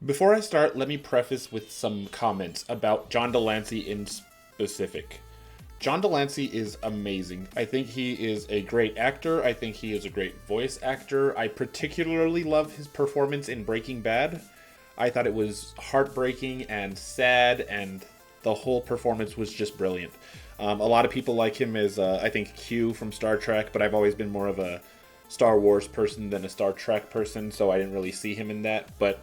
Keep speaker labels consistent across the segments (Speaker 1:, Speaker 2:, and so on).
Speaker 1: Before I start, let me preface with some comments about John DeLancey in specific. John DeLancey is amazing. I think he is a great actor. I think he is a great voice actor. I particularly love his performance in Breaking Bad. I thought it was heartbreaking and sad, and the whole performance was just brilliant. A lot of people like him as, I think, Q from Star Trek, but I've always been more of a Star Wars person than a Star Trek person, so I didn't really see him in that. But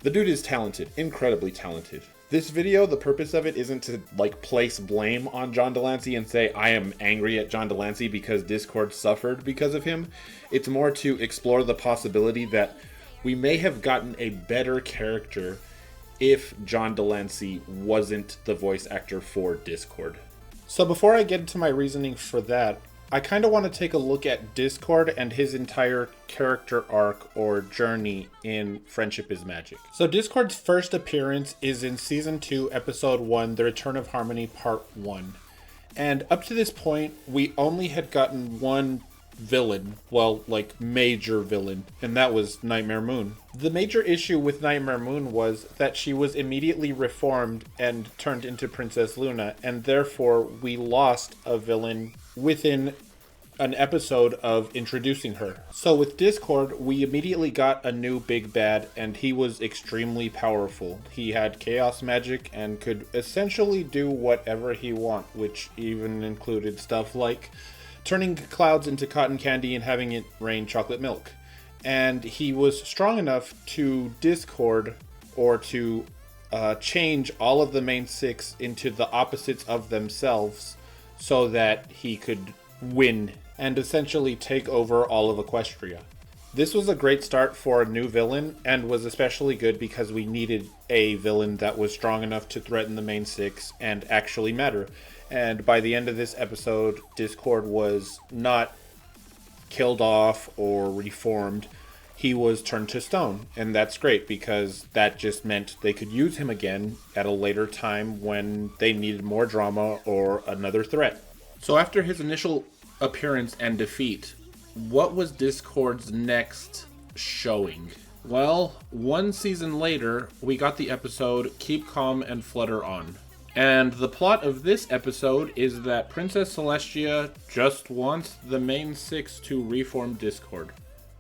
Speaker 1: the dude is talented, incredibly talented. This video, the purpose of it isn't to place blame on John DeLancey and say I am angry at John DeLancey because Discord suffered because of him. It's more to explore the possibility that we may have gotten a better character if John DeLancey wasn't the voice actor for Discord. So before I get into my reasoning for that, I kind of want to take a look at Discord and his entire character arc or journey in Friendship is Magic. So Discord's first appearance is in Season 2, Episode 1, The Return of Harmony Part 1. And up to this point, we only had gotten one villain, major villain, and that was Nightmare Moon. The major issue with Nightmare Moon was that she was immediately reformed and turned into Princess Luna, and therefore we lost a villain within an episode of introducing her. So with Discord, we immediately got a new big bad, and he was extremely powerful. He had chaos magic and could essentially do whatever he wanted, which even included stuff like turning clouds into cotton candy and having it rain chocolate milk. And he was strong enough to Discord or to change all of the main six into the opposites of themselves so that he could win and essentially take over all of Equestria. This was a great start for a new villain and was especially good because we needed a villain that was strong enough to threaten the main six and actually matter. And by the end of this episode, Discord was not killed off or reformed. He was turned to stone, and that's great because that just meant they could use him again at a later time when they needed more drama or another threat. So after his initial appearance and defeat, what was Discord's next showing? Well, one season later, we got the episode Keep Calm and Flutter On. And the plot of this episode is that Princess Celestia just wants the main six to reform Discord.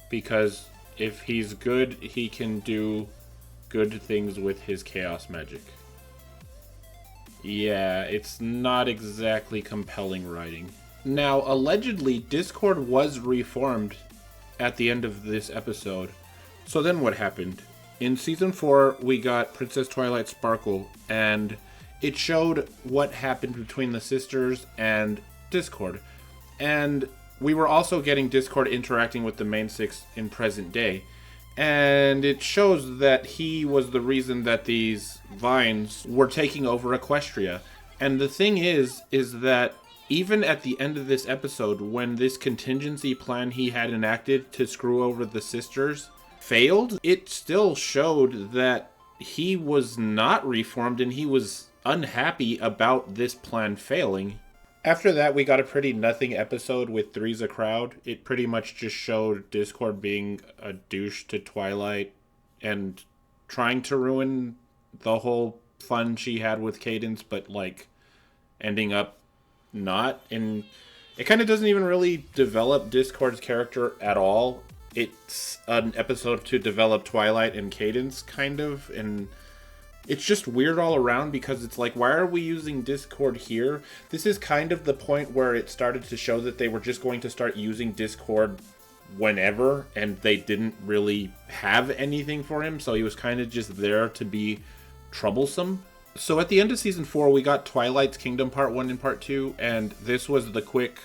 Speaker 1: Because if he's good, he can do good things with his chaos magic. Yeah, it's not exactly compelling writing. Now, allegedly, Discord was reformed at the end of this episode. So then what happened? In Season 4, we got Princess Twilight Sparkle, and it showed what happened between the sisters and Discord. And we were also getting Discord interacting with the main six in present day. And it shows that he was the reason that these vines were taking over Equestria. And the thing is that even at the end of this episode, when this contingency plan he had enacted to screw over the sisters failed, it still showed that he was not reformed and he was unhappy about this plan failing. After that, we got a pretty nothing episode with Three's a Crowd. It pretty much just showed Discord being a douche to Twilight and trying to ruin the whole fun she had with Cadence, but ending up not. And it kind of doesn't even really develop Discord's character at all. It's an episode to develop Twilight and Cadence, kind of, and it's just weird all around because it's why are we using Discord here? This is kind of the point where it started to show that they were just going to start using Discord whenever, and they didn't really have anything for him, so he was kind of just there to be troublesome. So at the end of Season 4, we got Twilight's Kingdom Part 1 and Part 2, and this was the quick,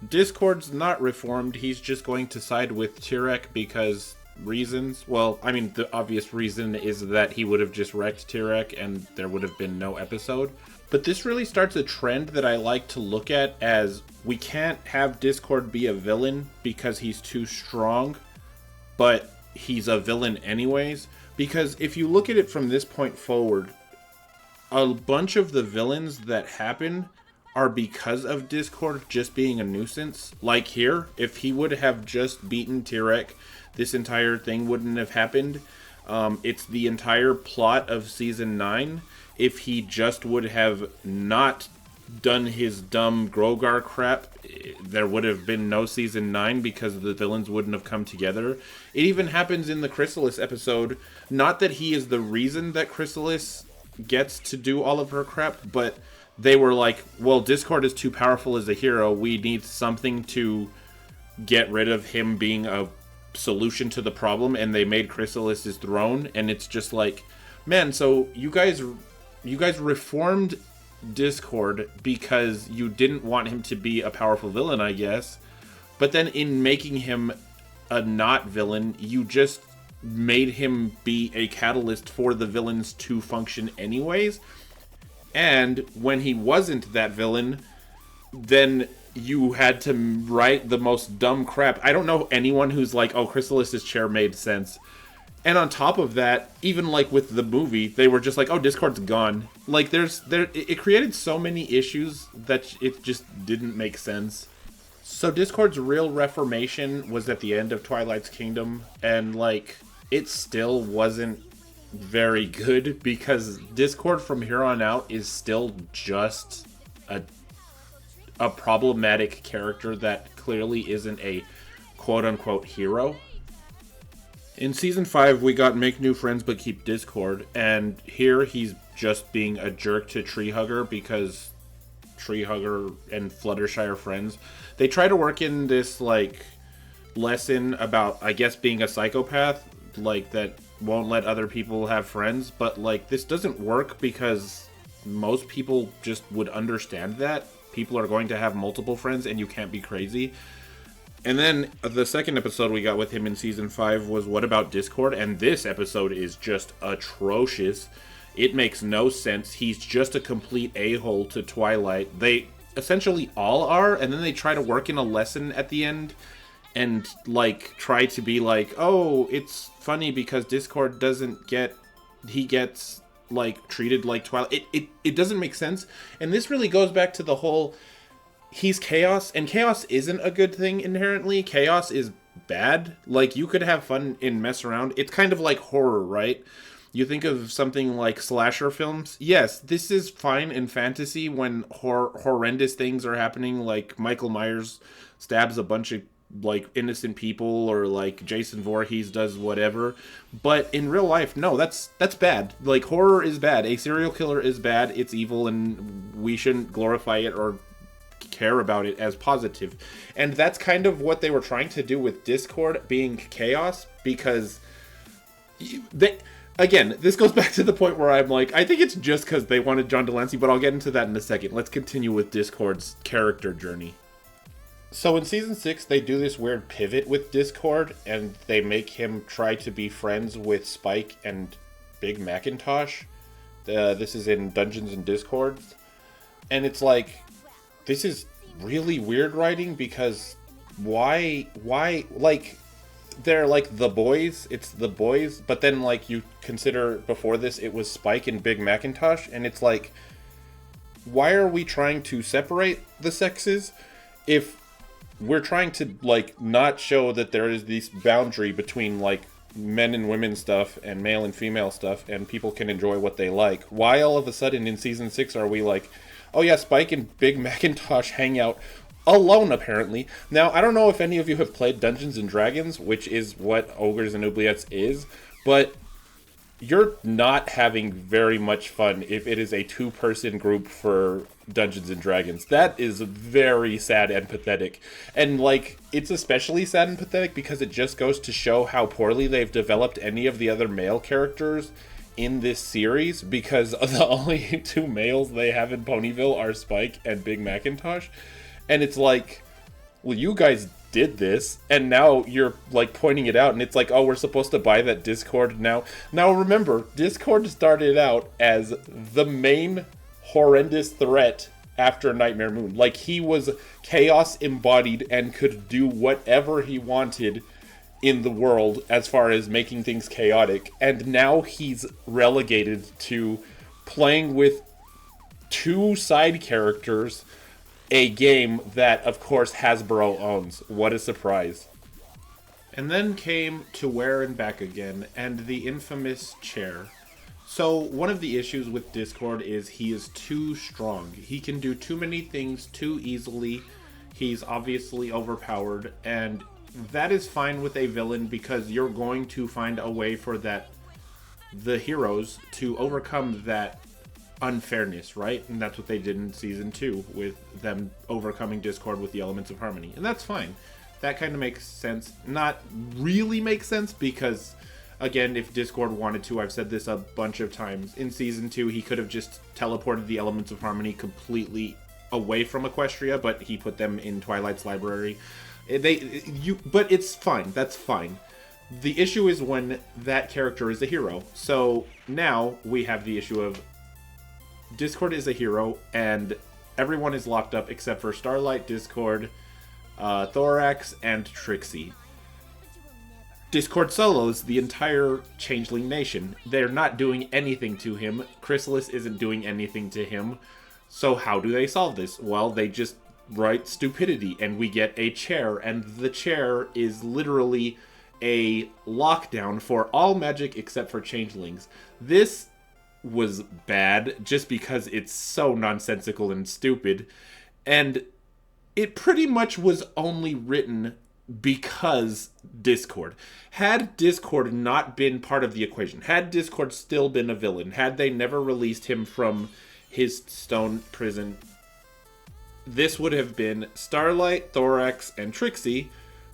Speaker 1: Discord's not reformed, he's just going to side with Tyrek because reasons. Well, I mean, the obvious reason is that he would have just wrecked Tyrek and there would have been no episode. But this really starts a trend that I like to look at as we can't have Discord be a villain because he's too strong, but he's a villain anyways. Because if you look at it from this point forward, a bunch of the villains that happen are because of Discord just being a nuisance. Like here, if he would have just beaten Tyrek, this entire thing wouldn't have happened. It's the entire plot of season 9. If he just would have not done his dumb Grogar crap, there would have been no season 9 because the villains wouldn't have come together. It even happens in the Chrysalis episode. Not that he is the reason that Chrysalis gets to do all of her crap, but they were like, well, Discord is too powerful as a hero. We need something to get rid of him being a solution to the problem, and they made Chrysalis his throne. And it's just like, man, so you guys reformed Discord because you didn't want him to be a powerful villain, I guess. But then in making him a not villain, you just made him be a catalyst for the villains to function anyways. And when he wasn't that villain, then you had to write the most dumb crap. I don't know anyone who's like, oh, Chrysalis's chair made sense. And on top of that, even like with the movie, they were just like, oh, Discord's gone. Like it created so many issues that it just didn't make sense. So Discord's real reformation was at the end of Twilight's Kingdom, and like it still wasn't very good because Discord from here on out is still just a problematic character that clearly isn't a quote-unquote hero. In Season 5, we got Make New Friends But Keep Discord, and here he's just being a jerk to Treehugger because Treehugger and Fluttershy are friends. They try to work in this, like, lesson about, I guess, being a psychopath, like, that won't let other people have friends, but, like, this doesn't work because most people just would understand that. People are going to have multiple friends, and you can't be crazy. And then the second episode we got with him in Season 5 was What About Discord? And this episode is just atrocious. It makes no sense. He's just a complete a-hole to Twilight. They essentially all are, and then they try to work in a lesson at the end and, like, try to be like, oh, it's funny because Discord doesn't get... He gets, like, treated like Twilight. It doesn't make sense. And this really goes back to the whole... He's chaos, and chaos isn't a good thing inherently. Chaos is bad. Like, you could have fun and mess around. It's kind of like horror, right? You think of something like slasher films. Yes, this is fine in fantasy when horrendous things are happening, like Michael Myers stabs a bunch of, like, innocent people, or, like, Jason Voorhees does whatever. But in real life, no, that's bad. Like, horror is bad. A serial killer is bad. It's evil, and we shouldn't glorify it or care about it as positive. And that's kind of what they were trying to do with Discord being chaos, because again, this goes back to the point where I'm like, I think it's just because they wanted John Delancey, but I'll get into that in a second. Let's continue with Discord's character journey. So in Season 6, they do this weird pivot with Discord, and they make him try to be friends with Spike and Big Macintosh. This is in Dungeons and Discords. And it's like, this is really weird writing, because why, like, they're like the boys, it's the boys, but then, like, you consider before this, it was Spike and Big Macintosh, and it's like, why are we trying to separate the sexes if we're trying to, like, not show that there is this boundary between, like, men and women stuff and male and female stuff, and people can enjoy what they like? Why all of a sudden in Season 6 are we like, oh yeah, Spike and Big Macintosh hang out alone, apparently. Now, I don't know if any of you have played Dungeons and Dragons, which is what Ogres and Oubliettes is, but you're not having very much fun if it is a two-person group for Dungeons and Dragons. That is very sad and pathetic. And, like, it's especially sad and pathetic because it just goes to show how poorly they've developed any of the other male characters in this series, because the only two males they have in Ponyville are Spike and Big Macintosh. And it's like, well, you guys did this, and now you're, like, pointing it out, and it's like, oh, we're supposed to buy that Discord now. Now remember, Discord started out as the main horrendous threat after Nightmare Moon. Like, he was chaos embodied and could do whatever he wanted in the world as far as making things chaotic, and now he's relegated to playing with two side characters, a game that, of course, Hasbro owns. What a surprise. And then came To Where and Back Again, and the infamous chair. So, one of the issues with Discord is he is too strong. He can do too many things too easily. He's obviously overpowered, and that is fine with a villain because you're going to find a way for the heroes to overcome that unfairness, right? And that's what they did in season 2 with them overcoming Discord with the elements of harmony. And that's fine. That kind of makes sense. Not really makes sense because, again, if Discord wanted to, I've said this a bunch of times, in season 2 he could have just teleported the elements of harmony completely away from Equestria, but he put them in Twilight's library. But it's fine. That's fine. The issue is when that character is a hero. So now we have the issue of Discord is a hero, and everyone is locked up except for Starlight, Discord, Thorax, and Trixie. Discord solos the entire Changeling Nation. They're not doing anything to him. Chrysalis isn't doing anything to him. So how do they solve this? Well, they just write stupidity, and we get a chair, and the chair is literally a lockdown for all magic except for Changelings. This was bad just because it's so nonsensical and stupid, and it pretty much was only written because Discord. Had Discord not been part of the equation, had Discord still been a villain, had they never released him from his stone prison, this would have been Starlight, Thorax, and Trixie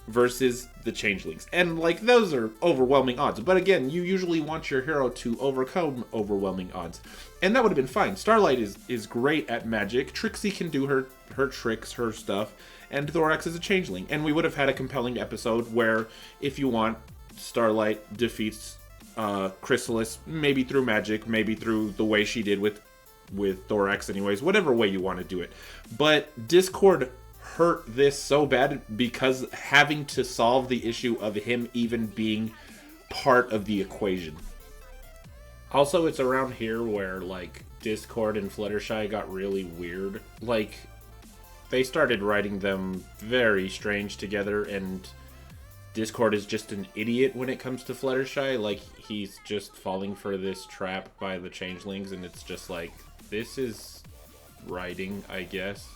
Speaker 1: versus the Changelings. And, like, those are overwhelming odds. But again, you usually want your hero to overcome overwhelming odds. And that would have been fine. Starlight is great at magic. Trixie can do her tricks, her stuff. And Thorax is a Changeling. And we would have had a compelling episode where, if you want, Starlight defeats Chrysalis, maybe through magic, maybe through the way she did with Thorax anyways, whatever way you want to do it. But Discord hurt this so bad because having to solve the issue of him even being part of the equation. Also, it's around here where, like, Discord and Fluttershy got really weird. Like, they started writing them very strange together, and Discord is just an idiot when it comes to Fluttershy. Like, he's just falling for this trap by the Changelings, and it's just like, this is writing, I guess.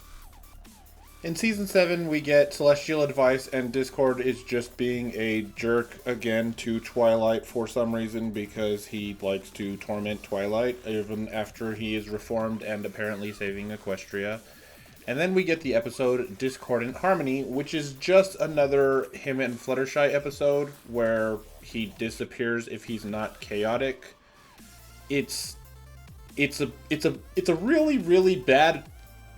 Speaker 1: In Season 7, we get Celestial Advice, and Discord is just being a jerk again to Twilight for some reason, because he likes to torment Twilight, even after he is reformed and apparently saving Equestria. And then we get the episode Discordant Harmony, which is just another him and Fluttershy episode, where he disappears if he's not chaotic. It's a really, really bad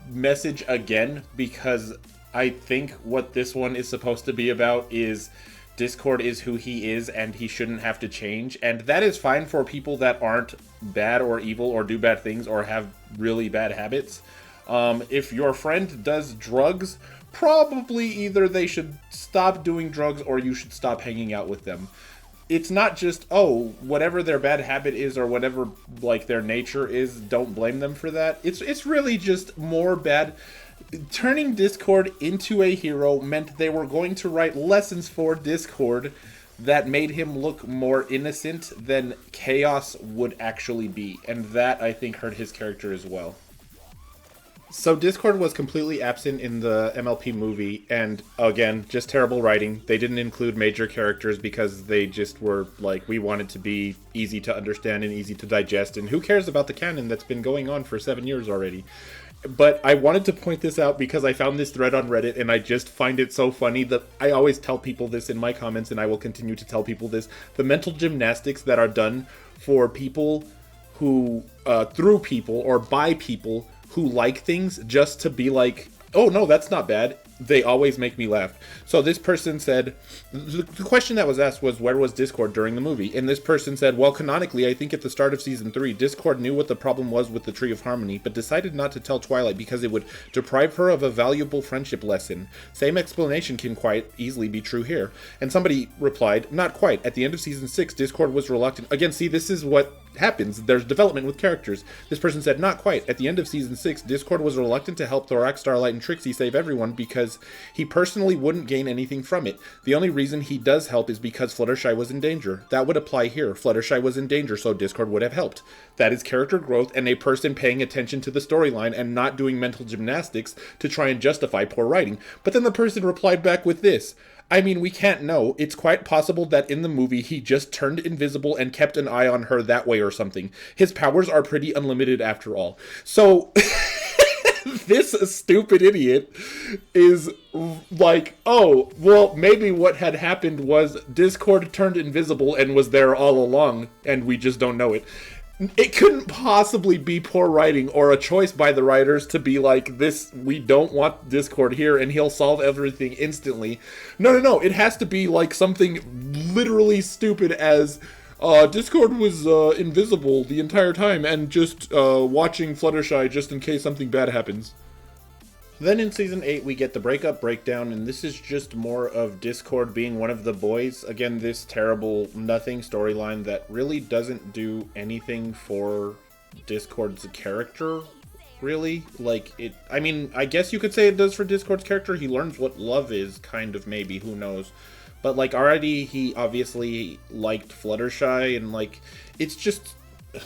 Speaker 1: message again, because I think what this one is supposed to be about is Discord is who he is and he shouldn't have to change, and that is fine for people that aren't bad or evil or do bad things or have really bad habits. If your friend does drugs, probably either they should stop doing drugs or you should stop hanging out with them. It's not just, oh, whatever their bad habit is or whatever, like, their nature is, don't blame them for that. It's really just more bad. Turning Discord into a hero meant they were going to write lessons for Discord that made him look more innocent than Chaos would actually be. And that, I think, hurt his character as well. So Discord was completely absent in the MLP movie, and again, just terrible writing. They didn't include major characters because they just were like, we wanted to be easy to understand and easy to digest, and who cares about the canon that's been going on for 7 years already? But I wanted to point this out because I found this thread on Reddit, and I just find it so funny that I always tell people this in my comments, and I will continue to tell people this. The mental gymnastics that are done for people who, through people or by people who like things just to be like, oh no, that's not bad. They always make me laugh. So this person said, the question that was asked was, where was Discord during the movie? And this person said, well, canonically, I think at the start of Season 3, Discord knew what the problem was with the Tree of Harmony, but decided not to tell Twilight because it would deprive her of a valuable friendship lesson. Same explanation can quite easily be true here. And somebody replied, not quite. At the end of Season 6, Discord was reluctant. Again, see, this is what happens. There's development with characters. This person said, not quite. At the end of Season 6, Discord was reluctant to help Thorax, Starlight, and Trixie save everyone because because he personally wouldn't gain anything from it. The only reason he does help is because Fluttershy was in danger. That would apply here. Fluttershy was in danger, so Discord would have helped. That is character growth and a person paying attention to the storyline and not doing mental gymnastics to try and justify poor writing. But then the person replied back with this. I mean, we can't know. It's quite possible that in the movie he just turned invisible and kept an eye on her that way or something. His powers are pretty unlimited after all. So, this stupid idiot is like, oh, well, maybe what had happened was Discord turned invisible and was there all along, and we just don't know it. It couldn't possibly be poor writing or a choice by the writers to be like, this, we don't want Discord here and he'll solve everything instantly. No. It has to be like something literally stupid as Discord was invisible the entire time and just watching Fluttershy just in case something bad happens. Then in Season 8, we get the breakup breakdown, and this is just more of Discord being one of the boys. Again, this terrible nothing storyline that really doesn't do anything for Discord's character, really. Like, I mean, I guess you could say it does for Discord's character. He learns what love is, kind of, maybe, who knows. But, like, already he obviously liked Fluttershy, and, like, it's just...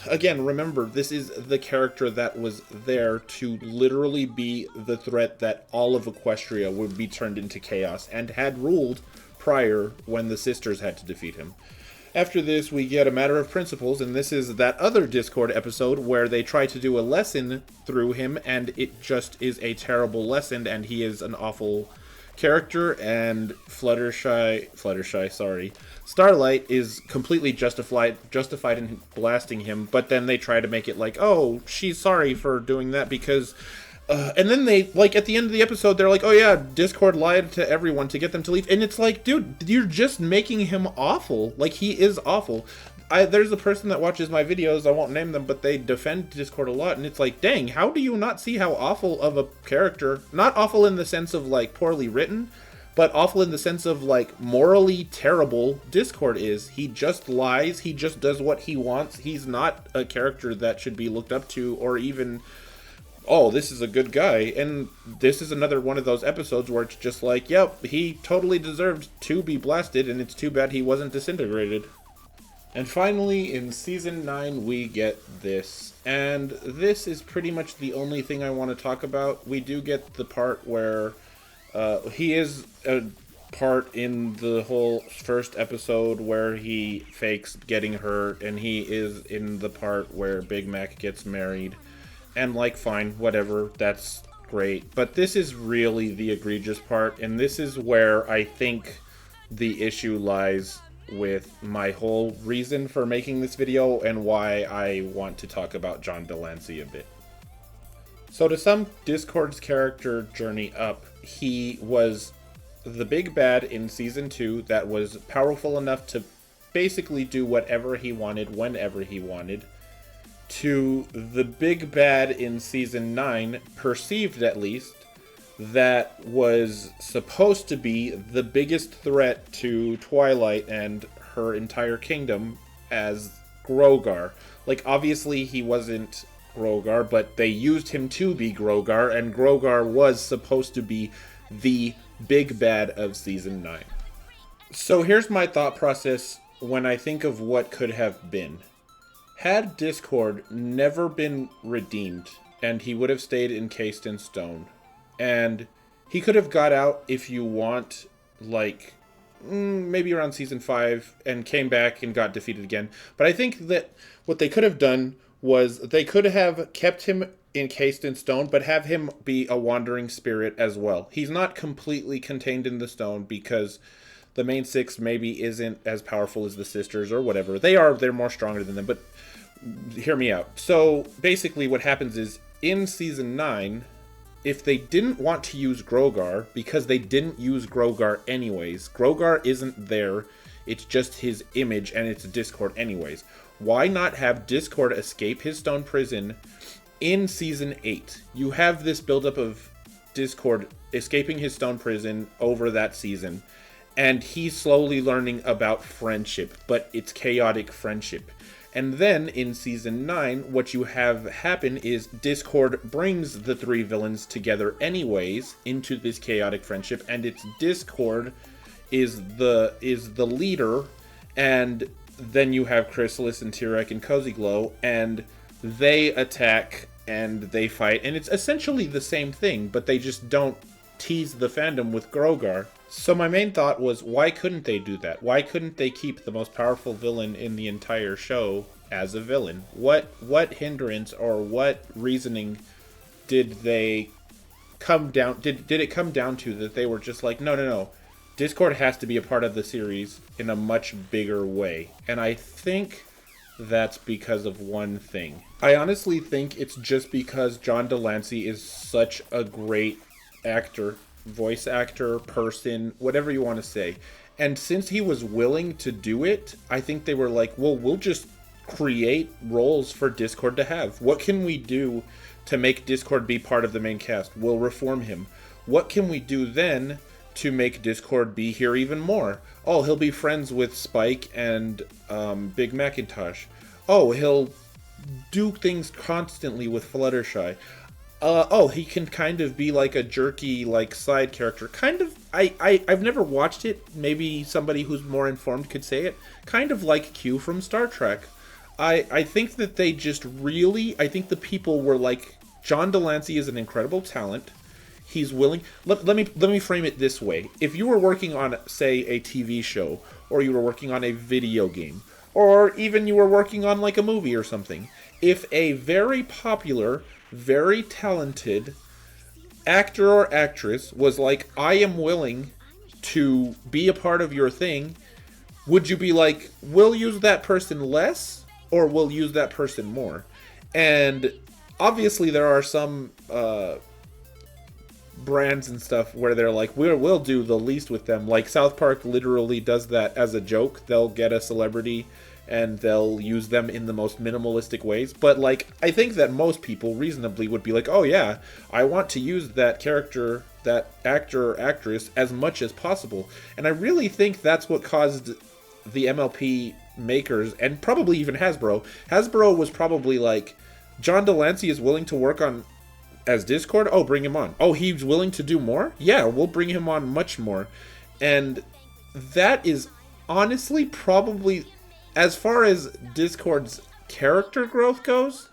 Speaker 1: Again, remember, this is the character that was there to literally be the threat that all of Equestria would be turned into chaos, and had ruled prior when the sisters had to defeat him. After this, we get a matter of principles, and this is that other Discord episode where they try to do a lesson through him, and it just is a terrible lesson, and he is an awful character, and Starlight is completely justified in blasting him, but then they try to make it like, oh, she's sorry for doing that because... and then they, like, at the end of the episode, they're like, oh yeah, Discord lied to everyone to get them to leave. And it's like, dude, you're just making him awful. Like, he is awful. There's a person that watches my videos, I won't name them, but they defend Discord a lot, and it's like, dang, how do you not see how awful of a character, not awful in the sense of, like, poorly written, but awful in the sense of, like, morally terrible Discord is. He just lies, he just does what he wants, he's not a character that should be looked up to, or even, oh, this is a good guy, and this is another one of those episodes where it's just like, yep, he totally deserved to be blasted, and it's too bad he wasn't disintegrated. And finally, in Season 9, we get this. And this is pretty much the only thing I want to talk about. We do get the part where he is a part in the whole first episode where he fakes getting hurt, and he is in the part where Big Mac gets married. And, like, fine, whatever, that's great. But this is really the egregious part, and this is where I think the issue lies with my whole reason for making this video and why I want to talk about John de Lancie a bit. So to sum Discord's character journey up, he was the big bad in Season 2 that was powerful enough to basically do whatever he wanted, whenever he wanted, to the big bad in Season 9, perceived at least, that was supposed to be the biggest threat to Twilight and her entire kingdom as Grogar. Like, obviously he wasn't Grogar, but they used him to be Grogar, and Grogar was supposed to be the big bad of Season 9. So here's my thought process when I think of what could have been. Had Discord never been redeemed, and he would have stayed encased in stone, and he could have got out, if you want, like, maybe around Season 5, and came back and got defeated again. But I think that what they could have done was they could have kept him encased in stone, but have him be a wandering spirit as well. He's not completely contained in the stone because the main six maybe isn't as powerful as the sisters or whatever. They're more stronger than them, but hear me out. So basically what happens is in Season 9, if they didn't want to use Grogar, because they didn't use Grogar anyways, Grogar isn't there, it's just his image and it's Discord anyways. Why not have Discord escape his stone prison in Season 8? You have this buildup of Discord escaping his stone prison over that season, and he's slowly learning about friendship, but it's chaotic friendship. And then in season 9, what you have happen is Discord brings the three villains together anyways into this chaotic friendship, and it's Discord is the leader, and then you have Chrysalis and Tyrek and Cozy Glow, and they attack and they fight, and it's essentially the same thing, but they just don't tease the fandom with Grogar. So my main thought was, why couldn't they do that? Why couldn't they keep the most powerful villain in the entire show as a villain? What hindrance or what reasoning did they come down? Did it come down to that they were just like, no, Discord has to be a part of the series in a much bigger way? And I think that's because of one thing. I honestly think it's just because John Delancey is such a great actor, voice actor, person, whatever you want to say. And since he was willing to do it, I think they were like, well, we'll just create roles for Discord to have. What can we do to make Discord be part of the main cast? We'll reform him. What can we do then to make Discord be here even more? Oh, he'll be friends with Spike and Big Macintosh. Oh, he'll do things constantly with Fluttershy. Oh, he can kind of be like a jerky, like, side character. Kind of, I've never watched it. Maybe somebody who's more informed could say it. Kind of like Q from Star Trek. I think that they just really, I think the people were like, John Delancey is an incredible talent. He's willing. Let me frame it this way. If you were working on, say, a TV show, or you were working on a video game, or even you were working on like a movie or something, if a very popular, very talented actor or actress was like, I am willing to be a part of your thing, would you be like, we'll use that person less, or we'll use that person more? And obviously there are some brands and stuff where they're like, we'll do the least with them. Like South Park literally does that as a joke. They'll get a celebrity and they'll use them in the most minimalistic ways. But like, I think that most people reasonably would be like, oh yeah, I want to use that character, that actor or actress as much as possible. And I really think that's what caused the MLP makers, and probably even Hasbro. Hasbro was probably like, John Delancey is willing to work on as Discord? Oh, bring him on. Oh, he's willing to do more? Yeah, we'll bring him on much more. And that is honestly probably, as far as Discord's character growth goes,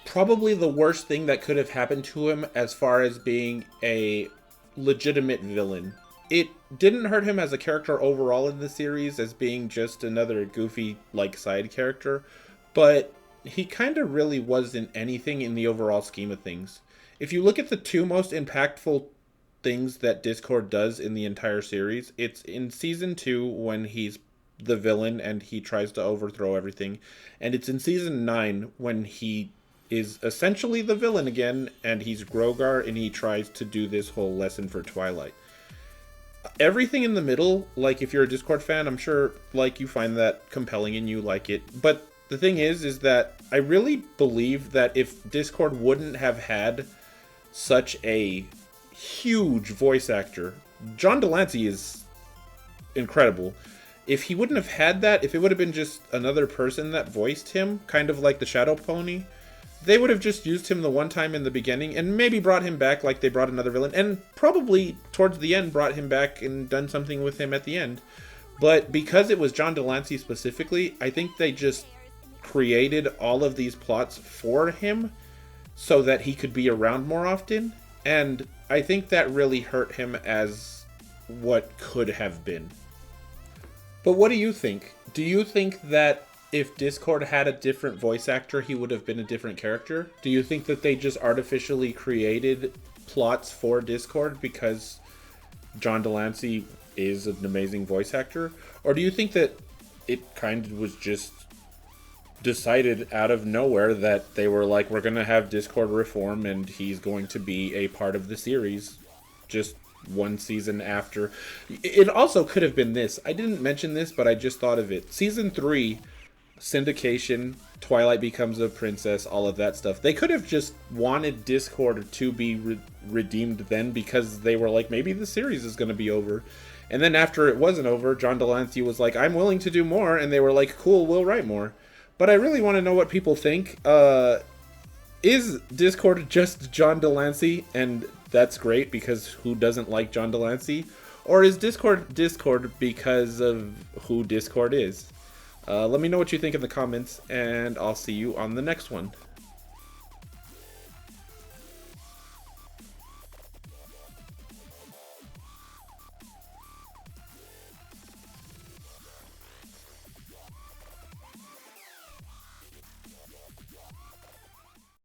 Speaker 1: probably the worst thing that could have happened to him as far as being a legitimate villain. It didn't hurt him as a character overall in the series, as being just another goofy, like, side character, but he kind of really wasn't anything in the overall scheme of things. If you look at the two most impactful things that Discord does in the entire series, it's in season 2 when he's the villain and he tries to overthrow everything, and it's in season 9 when he is essentially the villain again and he's Grogar and he tries to do this whole lesson for Twilight. Everything in the middle, like, if you're a Discord fan, I'm sure, like, you find that compelling and you like it. But the thing is that I really believe that if Discord wouldn't have had such a huge voice actor, John Delancey is incredible. If he wouldn't have had that, if it would have been just another person that voiced him, kind of like the Shadow Pony, they would have just used him the one time in the beginning and maybe brought him back like they brought another villain, and probably towards the end brought him back and done something with him at the end. But because it was John Delancey specifically, I think they just created all of these plots for him so that he could be around more often, and I think that really hurt him as what could have been. But what do you think? Do you think that if Discord had a different voice actor, he would have been a different character? Do you think that they just artificially created plots for Discord because John Delancey is an amazing voice actor? Or do you think that it kind of was just decided out of nowhere that they were like, we're going to have Discord reform and he's going to be a part of the series just one season after? It also could have been this. I didn't mention this, but I just thought of it. Season 3, syndication, Twilight becomes a princess, all of that stuff. They could have just wanted Discord to be redeemed then, because they were like, maybe the series is going to be over. And then after it wasn't over, John Delancey was like, I'm willing to do more, and they were like, cool, we'll write more. But I really want to know what people think. Is Discord just John Delancey, and that's great because who doesn't like John Delancey? Or is Discord because of who Discord is? Let me know what you think in the comments, and I'll see you on the next one.